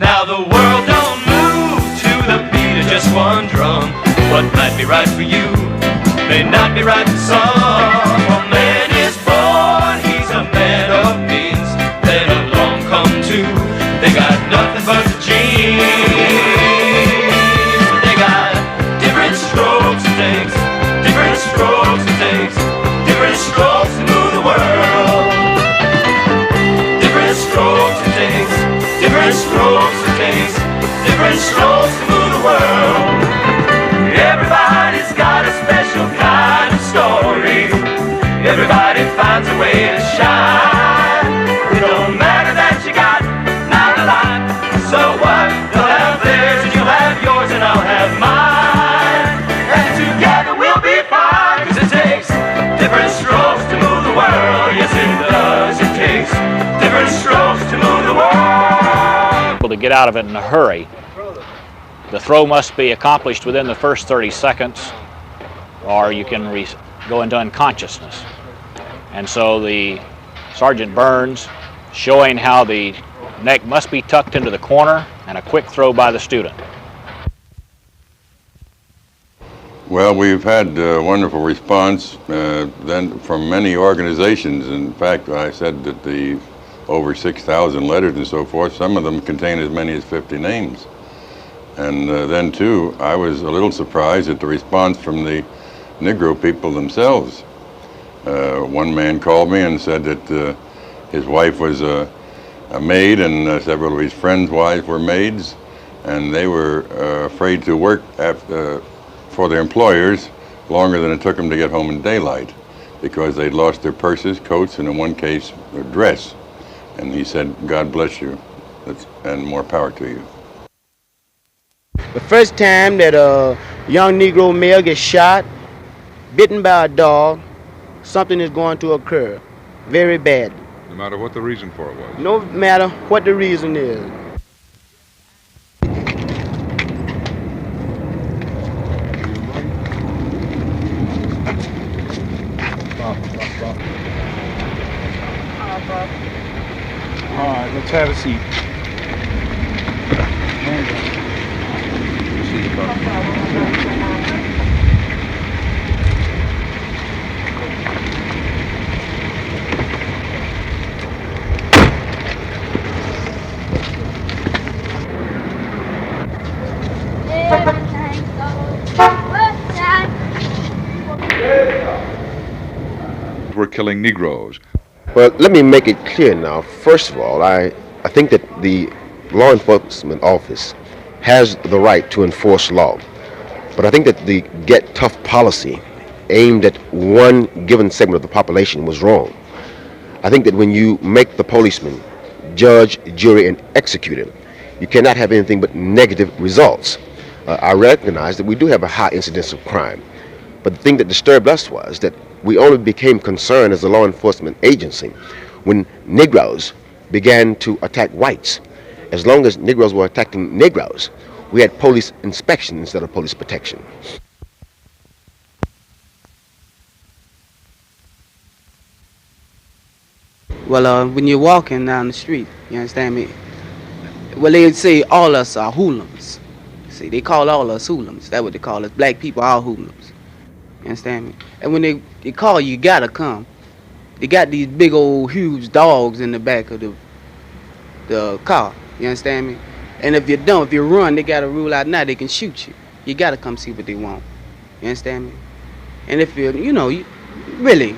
Now the world don't move to the beat of just one drum. What might be right for you may not be right for some. A man is born, he's a man of means. Then along come two, they got nothing but the genes. They got different strokes it takes, different strokes it takes, different strokes to move the world. Different strokes it takes, different strokes it takes, different strokes to move the world. Everybody's got a special kind of story. Everybody finds a way to shine. It don't matter that you got not a lot. So what? They'll have theirs and you'll have yours and I'll have mine. And together we'll be fine. 'Cause it takes different strokes to move the world. Yes it does. It takes different strokes to move the world. To get out of it in a hurry. The throw must be accomplished within the first 30 seconds or you can go into unconsciousness. And so the Sergeant Burns showing how the neck must be tucked into the corner and a quick throw by the student. Well, we've had a wonderful response then from many organizations. In fact, I said that the over 6,000 letters and so forth, some of them contain as many as 50 names. And then too, I was a little surprised at the response from the Negro people themselves. One man called me and said that his wife was a maid and several of his friends' wives were maids, and they were afraid to work for their employers longer than it took them to get home in daylight because they'd lost their purses, coats, and in one case, their dress. And he said, God bless you, and more power to you. The first time that a young Negro male gets shot, bitten by a dog, something is going to occur very bad. No matter what the reason for it was? No matter what the reason is. All right, let's have a seat. We're killing Negroes. Well, let me make it clear now. First of all, I think that the law enforcement office has the right to enforce law. But I think that the get tough policy aimed at one given segment of the population was wrong. I think that when you make the policeman judge, jury, and executor, you cannot have anything but negative results. I recognize that we do have a high incidence of crime. But the thing that disturbed us was that we only became concerned as a law enforcement agency when Negroes began to attack whites. As long as Negroes were attacking Negroes, we had police inspection instead of police protection. Well, when you're walking down the street, you understand me? Well, they say all us are hoodlums. See, they call all us hoodlums. That's what they call us. Black people are hoodlums. You understand me? And when they call you, you gotta come. They got these big old huge dogs in the back of the car. You understand me? And if you don't, if you run, they gotta rule out now they can shoot you. You gotta come see what they want. You understand me? And if you really,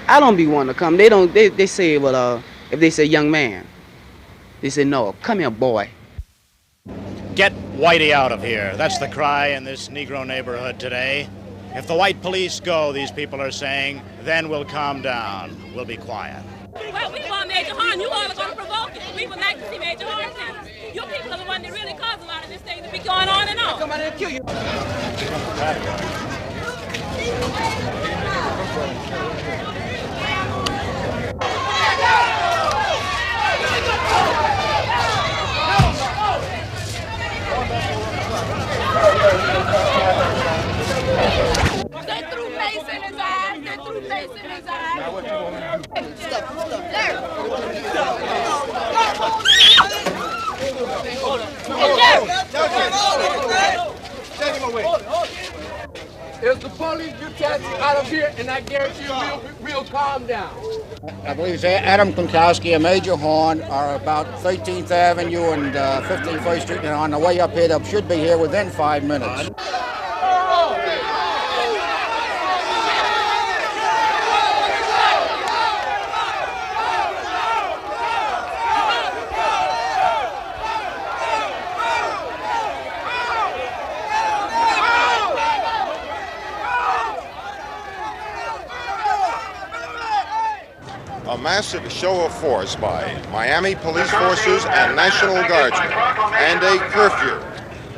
I don't be wanting to come. They say, well, if they say young man, they say no, come here, boy. Get Whitey out of here. That's the cry in this Negro neighborhood today. If the white police go, these people are saying, then we'll calm down. We'll be quiet. Well, we want Major Harm. You all are going to provoke it. We would like to see Major Harm too. You people are the ones that really cause a lot of this thing to be going on and on. Somebody will kill you. They threw mace in his eyes. They threw mace in his eyes. Now what you want to do? Stop. There. Hold on. Chief, you catch out of here, and I guarantee you we'll calm down. I believe it's Adam Konkowski and Major Horn are about 13th Avenue and 51st Street, and on the way up here, they should be here within 5 minutes. A massive show of force by Miami police forces and National Guardsmen, and a curfew,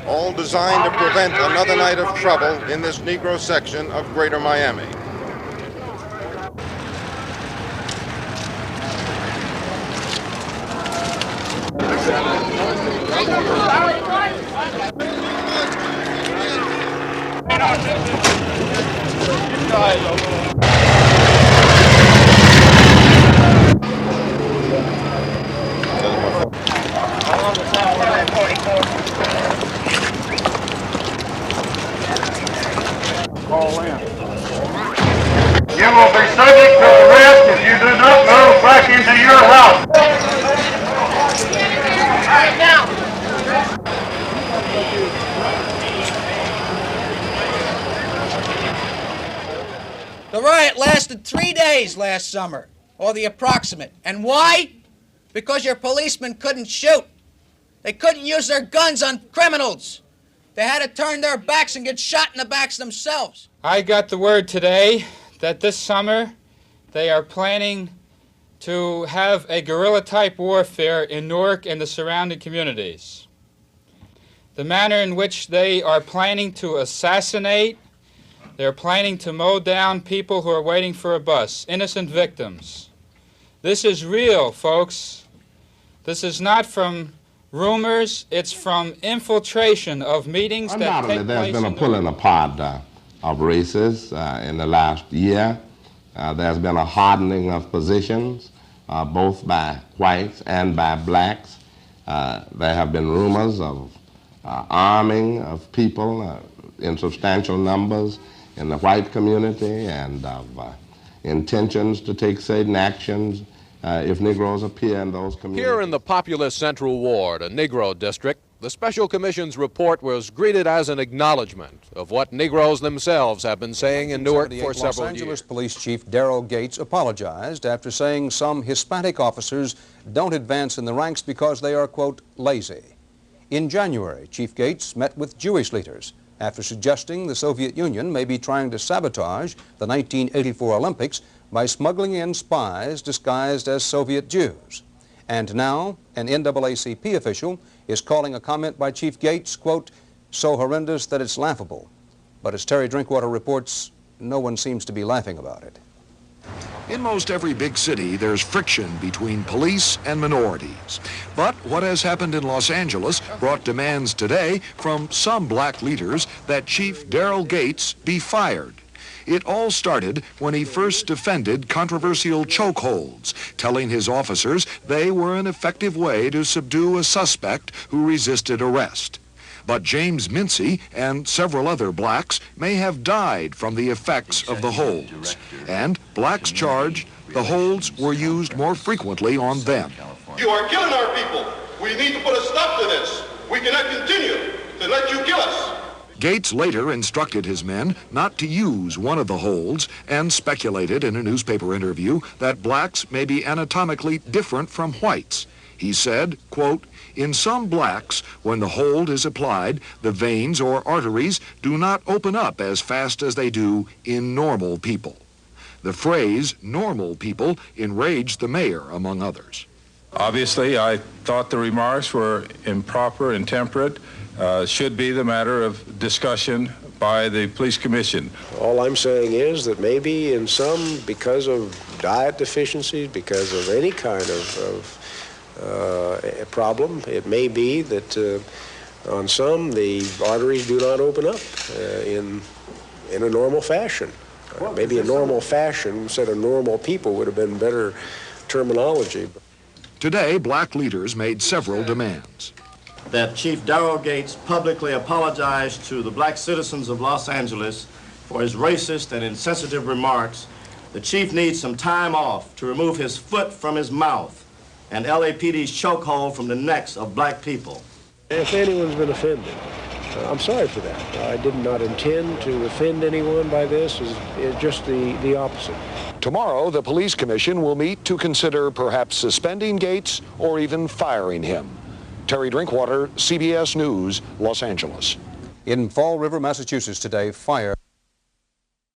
all designed to prevent another night of trouble in this Negro section of Greater Miami. You will be subject to arrest if you do not go back into your house. All right, now. The riot lasted 3 days last summer, or the approximate. And why? Because your policemen couldn't shoot. They couldn't use their guns on criminals. They had to turn their backs and get shot in the backs themselves. I got the word today that this summer they are planning to have a guerrilla-type warfare in Newark and the surrounding communities. The manner in which they are planning to assassinate, they're planning to mow down people who are waiting for a bus, innocent victims. This is real, folks. This is not from rumors, it's from infiltration of meetings that take place. There's been a pulling apart of races in the last year. There's been a hardening of positions, both by whites and by blacks. There have been rumors of arming of people in substantial numbers in the white community, and of intentions to take certain actions if Negroes appear in those communities. Here in the populous Central Ward, a Negro district, the Special Commission's report was greeted as an acknowledgement of what Negroes themselves have been saying in Newark for several Los Angeles years. Police Chief Darrell Gates apologized after saying some Hispanic officers don't advance in the ranks because they are, quote, lazy. In January, Chief Gates met with Jewish leaders after suggesting the Soviet Union may be trying to sabotage the 1984 Olympics by smuggling in spies disguised as Soviet Jews. And now, an NAACP official is calling a comment by Chief Gates, quote, so horrendous that it's laughable. But as Terry Drinkwater reports, no one seems to be laughing about it. In most every big city, there's friction between police and minorities. But what has happened in Los Angeles brought demands today from some black leaders that Chief Darrell Gates be fired. It all started when he first defended controversial chokeholds, telling his officers they were an effective way to subdue a suspect who resisted arrest. But James Mincy and several other blacks may have died from the effects of the holds. And blacks charged the holds were used more frequently on them. You are killing our people. We need to put a stop to this. We cannot continue to let you kill us. Gates later instructed his men not to use one of the holds and speculated in a newspaper interview that blacks may be anatomically different from whites. He said, quote, in some blacks, when the hold is applied, the veins or arteries do not open up as fast as they do in normal people. The phrase normal people enraged the mayor, among others. Obviously, I thought the remarks were improper, intemperate, should be the matter of discussion by the police commission. All I'm saying is that maybe in some, because of diet deficiencies, because of any kind of problem, it may be that on some the arteries do not open up in a normal fashion. Maybe a normal fashion instead of normal people would have been better terminology. Today, black leaders made several demands. That Chief Darrell Gates publicly apologized to the black citizens of Los Angeles for his racist and insensitive remarks, the chief needs some time off to remove his foot from his mouth and LAPD's chokehold from the necks of black people. If anyone's been offended, I'm sorry for that. I did not intend to offend anyone by this. It's just the opposite. Tomorrow, the police commission will meet to consider perhaps suspending Gates or even firing him. Terry Drinkwater, CBS News, Los Angeles. In Fall River, Massachusetts today, fire